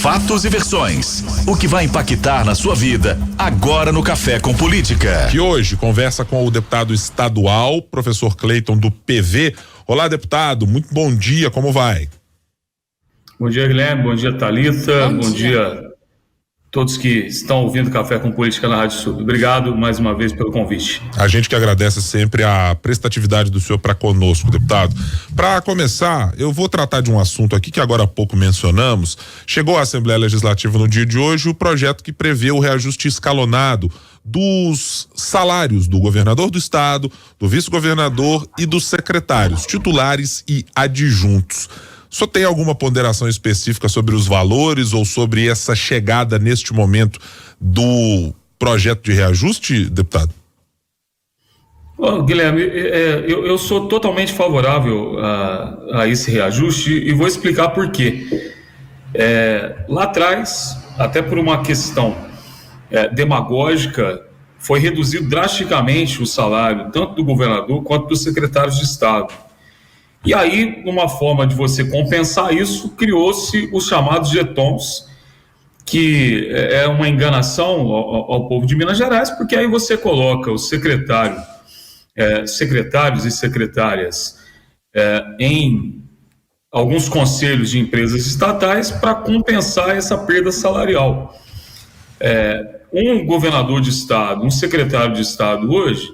Fatos e versões. O que vai impactar na sua vida agora no Café com Política. Que hoje conversa com o deputado estadual, professor Cleiton do PV. Olá, deputado, muito bom dia, como vai? Bom dia, Guilherme, bom dia, Thalita, bom dia a todos que estão ouvindo Café com Política na Rádio Sul. Obrigado mais uma vez pelo convite. A gente que agradece sempre a prestatividade do senhor para conosco, deputado. Para começar, eu vou tratar de um assunto aqui que agora há pouco mencionamos. Chegou à Assembleia Legislativa no dia de hoje o projeto que prevê o reajuste escalonado dos salários do governador do estado, do vice-governador e dos secretários, titulares e adjuntos. O senhor tem alguma ponderação específica sobre os valores ou sobre essa chegada neste momento do projeto de reajuste, deputado? Guilherme, eu sou totalmente favorável a esse reajuste e vou explicar por quê. Lá atrás, até por uma questão demagógica, foi reduzido drasticamente o salário tanto do governador quanto dos secretários de Estado. E aí, uma forma de você compensar isso, criou-se os chamados jetons, que é uma enganação ao povo de Minas Gerais, porque aí você coloca os secretários e secretárias em alguns conselhos de empresas estatais para compensar essa perda salarial. Um governador de estado, um secretário de estado hoje,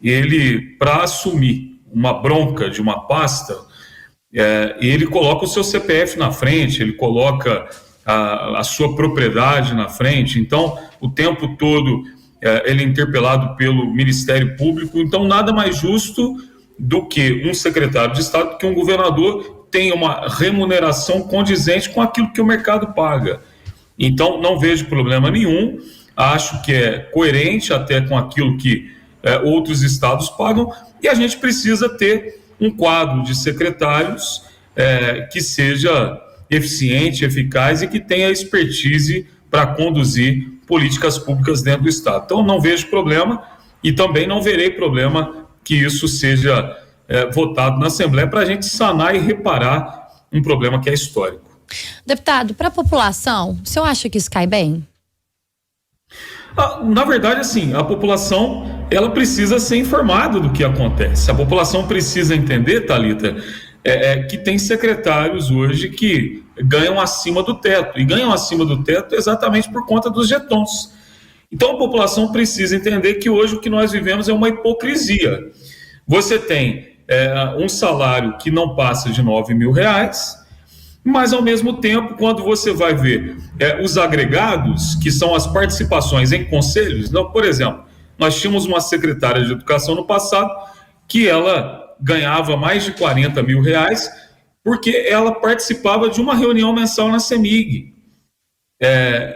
ele, para assumir uma bronca de uma pasta, ele coloca o seu CPF na frente, ele coloca a sua propriedade na frente, então o tempo todo ele é interpelado pelo Ministério Público. Então nada mais justo do que um secretário de Estado, que um governador tenha uma remuneração condizente com aquilo que o mercado paga. Então não vejo problema nenhum, acho que é coerente até com aquilo que outros estados pagam, e a gente precisa ter um quadro de secretários que seja eficiente, eficaz e que tenha expertise para conduzir políticas públicas dentro do estado. Então não vejo problema e também não verei problema que isso seja votado na Assembleia para a gente sanar e reparar um problema que é histórico. Deputado, para a população, o senhor acha que isso cai bem? Na verdade, assim, a população, ela precisa ser informada do que acontece. A população precisa entender, Thalita, que tem secretários hoje que ganham acima do teto, e ganham acima do teto exatamente por conta dos jetons. Então a população precisa entender que hoje o que nós vivemos é uma hipocrisia. Você tem um salário que não passa de R$9 mil, mas ao mesmo tempo, quando você vai ver os agregados, que são as participações em conselhos, por exemplo, nós tínhamos uma secretária de educação no passado que ela ganhava mais de R$40 mil porque ela participava de uma reunião mensal na CEMIG.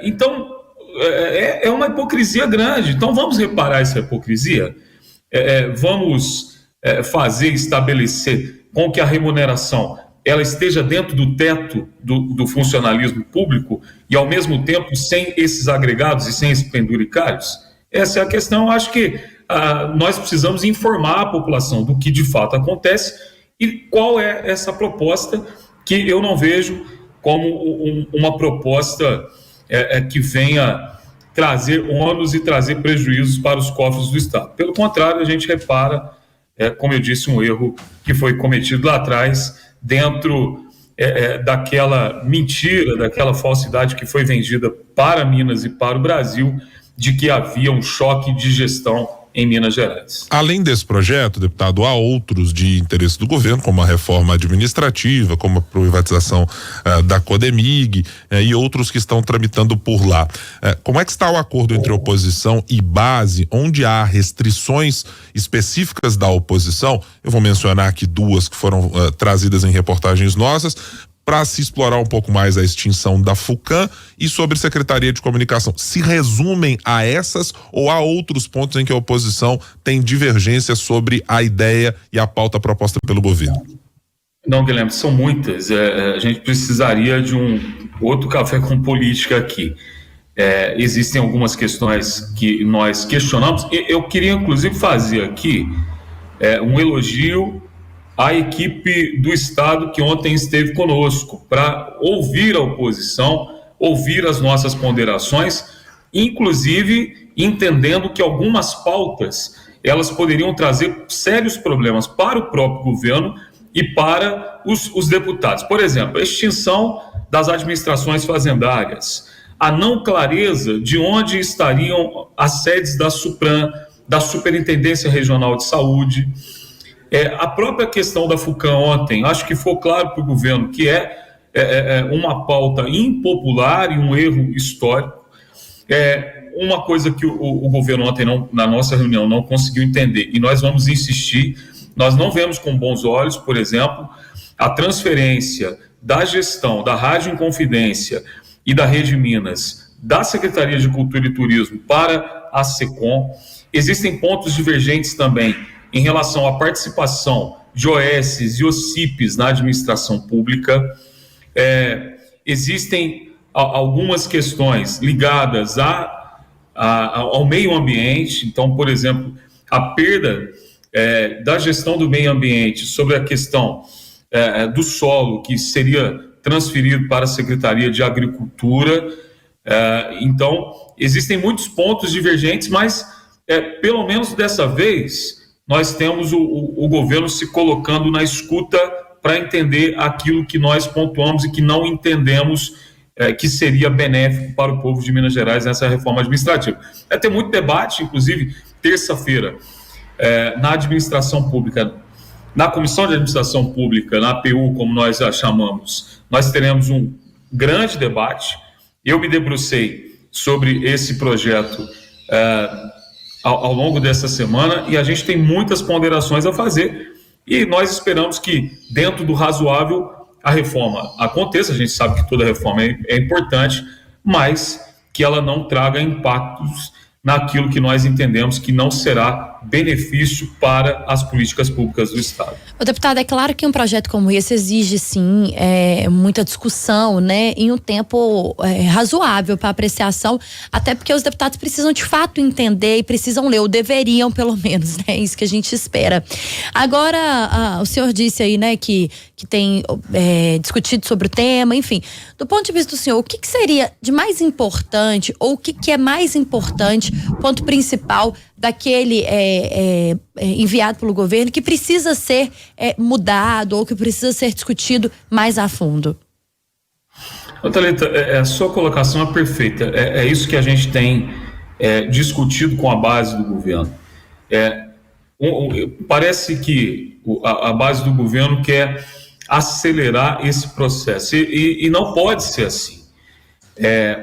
Então, é uma hipocrisia grande. Então, vamos reparar essa hipocrisia? Vamos estabelecer com que a remuneração ela esteja dentro do teto do funcionalismo público e, ao mesmo tempo, sem esses agregados e sem esses penduricários? Essa é a questão. Eu acho que nós precisamos informar a população do que de fato acontece e qual é essa proposta, que eu não vejo como uma proposta que venha trazer ônus e trazer prejuízos para os cofres do Estado. Pelo contrário, a gente repara, como eu disse, um erro que foi cometido lá atrás, dentro daquela mentira, daquela falsidade que foi vendida para Minas e para o Brasil, de que havia um choque de gestão em Minas Gerais. Além desse projeto, deputado, há outros de interesse do governo, como a reforma administrativa, como a privatização da Codemig e outros que estão tramitando por lá. Como é que está o acordo entre oposição e base, onde há restrições específicas da oposição? Eu vou mencionar aqui duas que foram trazidas em reportagens nossas, para se explorar um pouco mais a extinção da FUCAM e sobre Secretaria de Comunicação. Se resumem a essas ou há outros pontos em que a oposição tem divergência sobre a ideia e a pauta proposta pelo governo? Não, Guilherme, são muitas. A gente precisaria de um outro café com política aqui. Existem algumas questões que nós questionamos. Eu queria, inclusive, fazer aqui um elogio à equipe do Estado que ontem esteve conosco para ouvir a oposição, ouvir as nossas ponderações, inclusive entendendo que algumas pautas elas poderiam trazer sérios problemas para o próprio governo e para os deputados. Por exemplo, a extinção das administrações fazendárias, a não clareza de onde estariam as sedes da SUPRAM, da Superintendência Regional de Saúde, a própria questão da FUCAM ontem, acho que ficou claro para o governo que é uma pauta impopular e um erro histórico. Uma coisa que o governo ontem, na nossa reunião, não conseguiu entender, e nós vamos insistir, nós não vemos com bons olhos, por exemplo, a transferência da gestão da Rádio Inconfidência e da Rede Minas, da Secretaria de Cultura e Turismo para a SECOM. Existem pontos divergentes também em relação à participação de OS e OCIPs na administração pública. Existem algumas questões ligadas ao meio ambiente. Então, por exemplo, a perda da gestão do meio ambiente sobre a questão do solo, que seria transferido para a Secretaria de Agricultura. Então, existem muitos pontos divergentes, mas pelo menos dessa vez nós temos o governo se colocando na escuta para entender aquilo que nós pontuamos e que não entendemos que seria benéfico para o povo de Minas Gerais nessa reforma administrativa. Vai ter muito debate, inclusive terça-feira, na administração pública, na Comissão de Administração Pública, na APU, como nós a chamamos, nós teremos um grande debate. Eu me debrucei sobre esse projeto ao longo dessa semana e a gente tem muitas ponderações a fazer e nós esperamos que, dentro do razoável, a reforma aconteça. A gente sabe que toda reforma é importante, mas que ela não traga impactos naquilo que nós entendemos que não será benefício para as políticas públicas do Estado. O deputado, é claro que um projeto como esse exige, sim, muita discussão, né, em um tempo razoável para apreciação, até porque os deputados precisam de fato entender e precisam ler, ou deveriam pelo menos, né, isso que a gente espera. Agora, o senhor disse aí, né, que tem discutido sobre o tema, enfim, do ponto de vista do senhor, o que seria de mais importante, ou o que é mais importante, ponto principal daquele enviado pelo governo que precisa ser mudado ou que precisa ser discutido mais a fundo? Thalita, a sua colocação é perfeita. É isso que a gente tem discutido com a base do governo. Parece que a base do governo quer acelerar esse processo e não pode ser assim.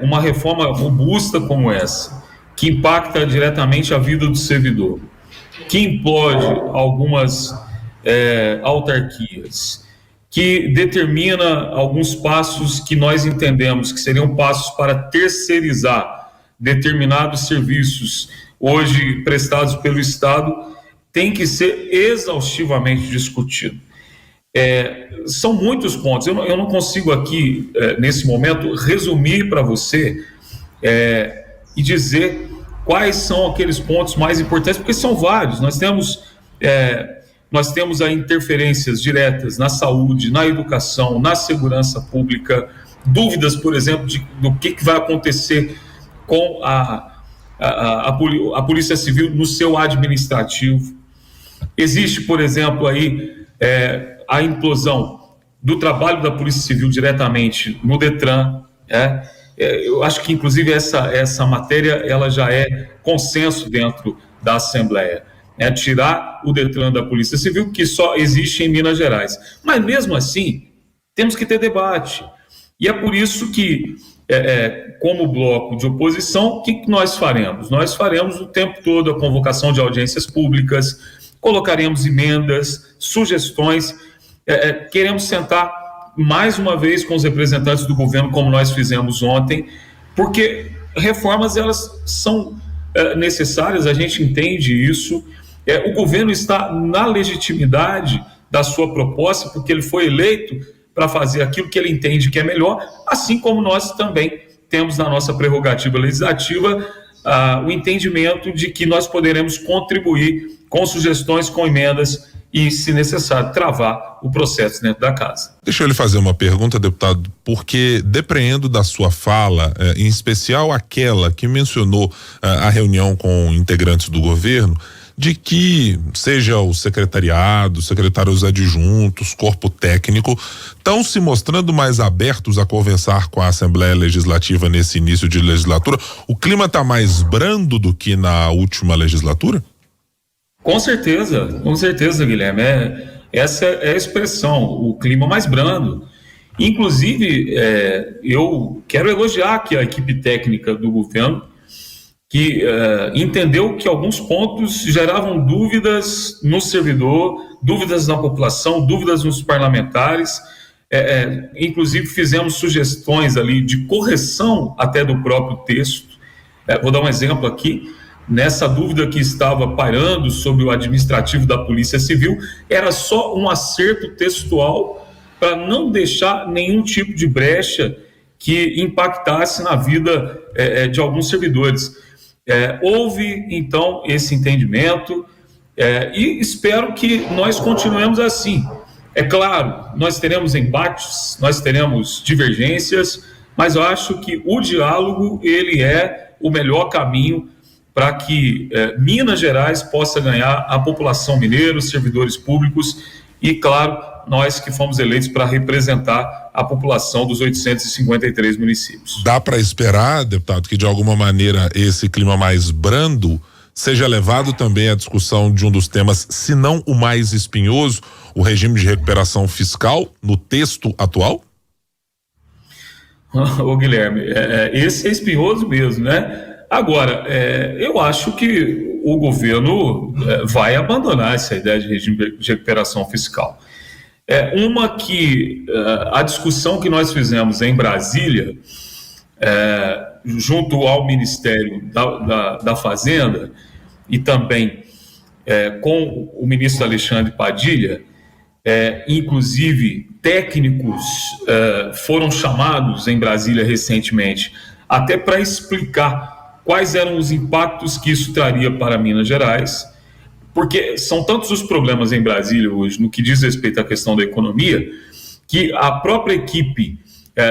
Uma reforma robusta como essa, que impacta diretamente a vida do servidor, que implode algumas autarquias, que determina alguns passos que nós entendemos que seriam passos para terceirizar determinados serviços hoje prestados pelo Estado, tem que ser exaustivamente discutido. São muitos pontos. Eu não consigo aqui, nesse momento, resumir para você e dizer quais são aqueles pontos mais importantes, porque são vários. Nós temos aí interferências diretas na saúde, na educação, na segurança pública, dúvidas, por exemplo, do que vai acontecer com a Polícia Civil no seu administrativo. Existe, por exemplo, aí a implosão do trabalho da Polícia Civil diretamente no Detran. Eu acho que, inclusive, essa matéria ela já é consenso dentro da Assembleia. Tirar o Detran da Polícia Civil, que só existe em Minas Gerais. Mas, mesmo assim, temos que ter debate. E é por isso que, como bloco de oposição, o que nós faremos? Nós faremos o tempo todo a convocação de audiências públicas, colocaremos emendas, sugestões, queremos sentar mais uma vez com os representantes do governo, como nós fizemos ontem, porque reformas elas são necessárias, a gente entende isso. O governo está na legitimidade da sua proposta, porque ele foi eleito para fazer aquilo que ele entende que é melhor, assim como nós também temos na nossa prerrogativa legislativa o entendimento de que nós poderemos contribuir com sugestões, com emendas e, se necessário, travar o processo dentro da casa. Deixa eu lhe fazer uma pergunta, deputado, porque depreendo da sua fala, em especial aquela que mencionou a reunião com integrantes do governo, de que seja o secretariado, secretários adjuntos, corpo técnico, estão se mostrando mais abertos a conversar com a Assembleia Legislativa nesse início de legislatura. O clima está mais brando do que na última legislatura? Com certeza, Guilherme. Essa é a expressão, o clima mais brando. Inclusive, eu quero elogiar aqui a equipe técnica do governo, que entendeu que alguns pontos geravam dúvidas no servidor, dúvidas na população, dúvidas nos parlamentares. Inclusive, fizemos sugestões ali de correção até do próprio texto. Vou dar um exemplo aqui. Nessa dúvida que estava pairando sobre o administrativo da Polícia Civil, era só um acerto textual para não deixar nenhum tipo de brecha que impactasse na vida de alguns servidores. Houve, então, esse entendimento e espero que nós continuemos assim. É claro, nós teremos embates, nós teremos divergências, mas eu acho que o diálogo, ele é o melhor caminho para que Minas Gerais possa ganhar a população mineira, os servidores públicos e, claro, nós que fomos eleitos para representar a população dos 853 municípios. Dá para esperar, deputado, que de alguma maneira esse clima mais brando seja levado também à discussão de um dos temas, se não o mais espinhoso, o regime de recuperação fiscal no texto atual? Ô Guilherme, esse é espinhoso mesmo, né? Agora, eu acho que o governo vai abandonar essa ideia de regime de recuperação fiscal. Uma que a discussão que nós fizemos em Brasília, junto ao Ministério da Fazenda e também com o ministro Alexandre Padilha, inclusive técnicos foram chamados em Brasília recentemente, até para explicar quais eram os impactos que isso traria para Minas Gerais, porque são tantos os problemas em Brasília hoje, no que diz respeito à questão da economia, que a própria equipe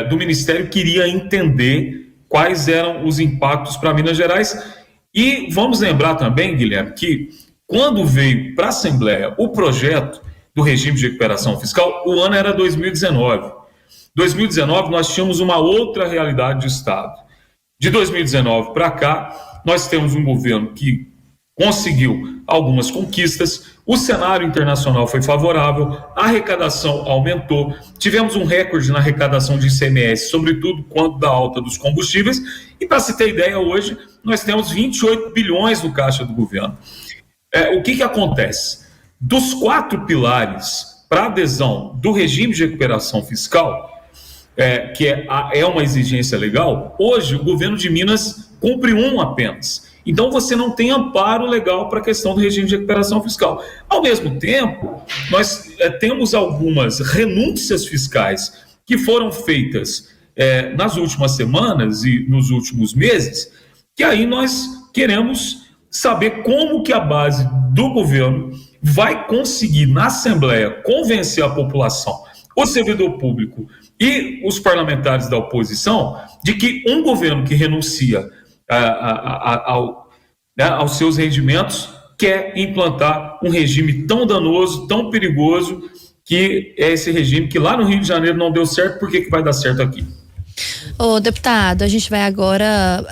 do Ministério queria entender quais eram os impactos para Minas Gerais. E vamos lembrar também, Guilherme, que quando veio para a Assembleia o projeto do regime de recuperação fiscal, o ano era 2019. 2019 nós tínhamos uma outra realidade de Estado. De 2019 para cá, nós temos um governo que conseguiu algumas conquistas, o cenário internacional foi favorável, a arrecadação aumentou, tivemos um recorde na arrecadação de ICMS, sobretudo quanto da alta dos combustíveis, e para se ter ideia, hoje nós temos 28 bilhões no caixa do governo. O que acontece? Dos 4 pilares para adesão do regime de recuperação fiscal, que é uma exigência legal, hoje o governo de Minas cumpre um apenas. Então você não tem amparo legal para a questão do regime de recuperação fiscal. Ao mesmo tempo, nós temos algumas renúncias fiscais que foram feitas nas últimas semanas e nos últimos meses, que aí nós queremos saber como que a base do governo vai conseguir na Assembleia convencer a população, o servidor público e os parlamentares da oposição de que um governo que renuncia aos seus rendimentos quer implantar um regime tão danoso, tão perigoso, que é esse regime que lá no Rio de Janeiro não deu certo. Por que vai dar certo aqui? Ô, deputado, a gente vai agora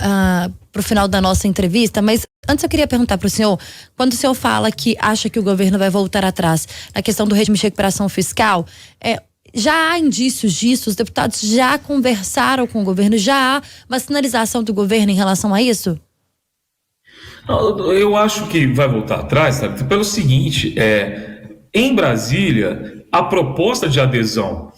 para o final da nossa entrevista, mas antes eu queria perguntar para o senhor, quando o senhor fala que acha que o governo vai voltar atrás na questão do regime de recuperação fiscal, já há indícios disso? Os deputados já conversaram com o governo? Já há uma sinalização do governo em relação a isso? Eu acho que vai voltar atrás, sabe? Pelo seguinte, em Brasília, a proposta de adesão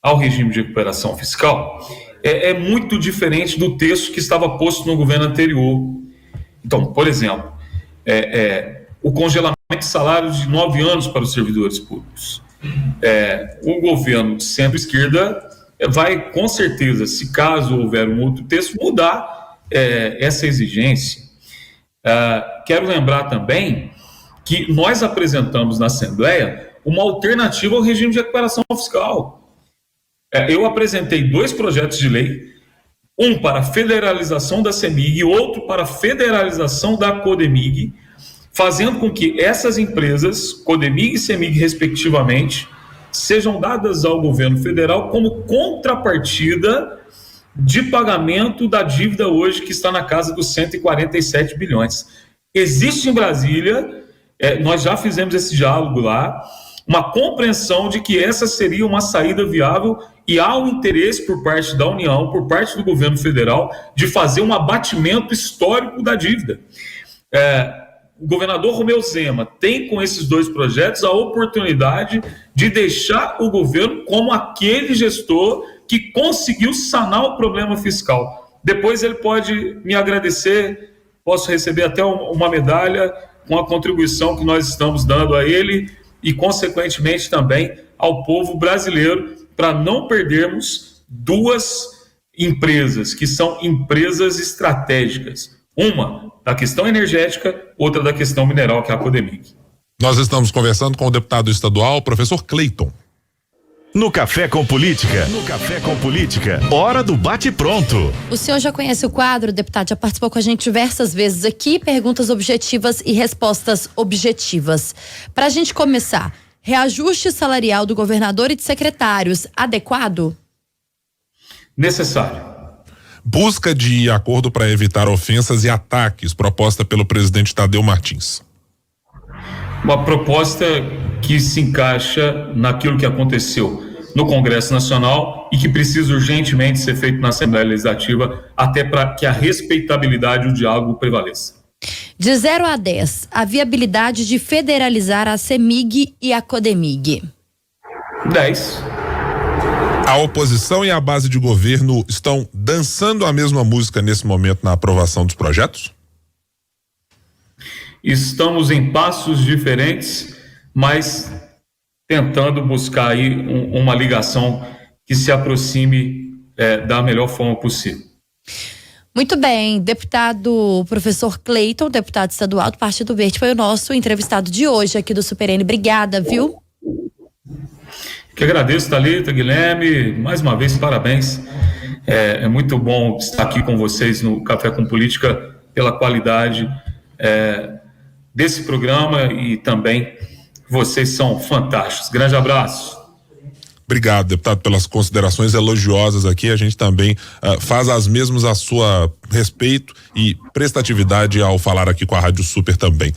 ao regime de recuperação fiscal é muito diferente do texto que estava posto no governo anterior. Então, por exemplo, o congelamento de salários de 9 anos para os servidores públicos. O governo de centro-esquerda vai, com certeza, se caso houver um outro texto, mudar essa exigência. Quero lembrar também que nós apresentamos na Assembleia uma alternativa ao regime de recuperação fiscal. Eu apresentei 2 projetos de lei, um para a federalização da CEMIG e outro para a federalização da CODEMIG, fazendo com que essas empresas, CODEMIG e CEMIG respectivamente, sejam dadas ao governo federal como contrapartida de pagamento da dívida hoje que está na casa dos 147 bilhões. Existe em Brasília, nós já fizemos esse diálogo lá, uma compreensão de que essa seria uma saída viável e há um interesse por parte da União, por parte do governo federal, de fazer um abatimento histórico da dívida. O governador Romeu Zema tem, com esses 2 projetos, a oportunidade de deixar o governo como aquele gestor que conseguiu sanar o problema fiscal. Depois ele pode me agradecer, posso receber até uma medalha com a contribuição que nós estamos dando a ele e, consequentemente, também ao povo brasileiro, para não perdermos 2 empresas que são empresas estratégicas. Uma da questão energética, outra da questão mineral, que é a CODEMIG. Nós estamos conversando com o deputado estadual, professor Cleiton. No Café com Política. Hora do bate-pronto. O senhor já conhece o quadro, deputado? Já participou com a gente diversas vezes aqui. Perguntas objetivas e respostas objetivas. Para a gente começar, reajuste salarial do governador e de secretários, adequado? Necessário. Busca de acordo para evitar ofensas e ataques, proposta pelo presidente Tadeu Martins. Uma proposta que se encaixa naquilo que aconteceu no Congresso Nacional e que precisa urgentemente ser feito na Assembleia Legislativa, até para que a respeitabilidade e o diálogo prevaleça. De 0 a 10, a viabilidade de federalizar a CEMIG e a CODEMIG? 10. A oposição e a base de governo estão dançando a mesma música nesse momento na aprovação dos projetos? Estamos em passos diferentes, mas tentando buscar aí uma ligação que se aproxime da melhor forma possível. Muito bem, deputado professor Cleiton, deputado estadual do Partido Verde, foi o nosso entrevistado de hoje aqui do Super N. Obrigada, viu? Que agradeço, Thalita, Guilherme, mais uma vez, parabéns. É muito bom estar aqui com vocês no Café com Política, pela qualidade desse programa e também vocês são fantásticos. Grande abraço. Obrigado, deputado, pelas considerações elogiosas aqui. A gente também faz as mesmas a sua respeito e prestatividade ao falar aqui com a Rádio Super também.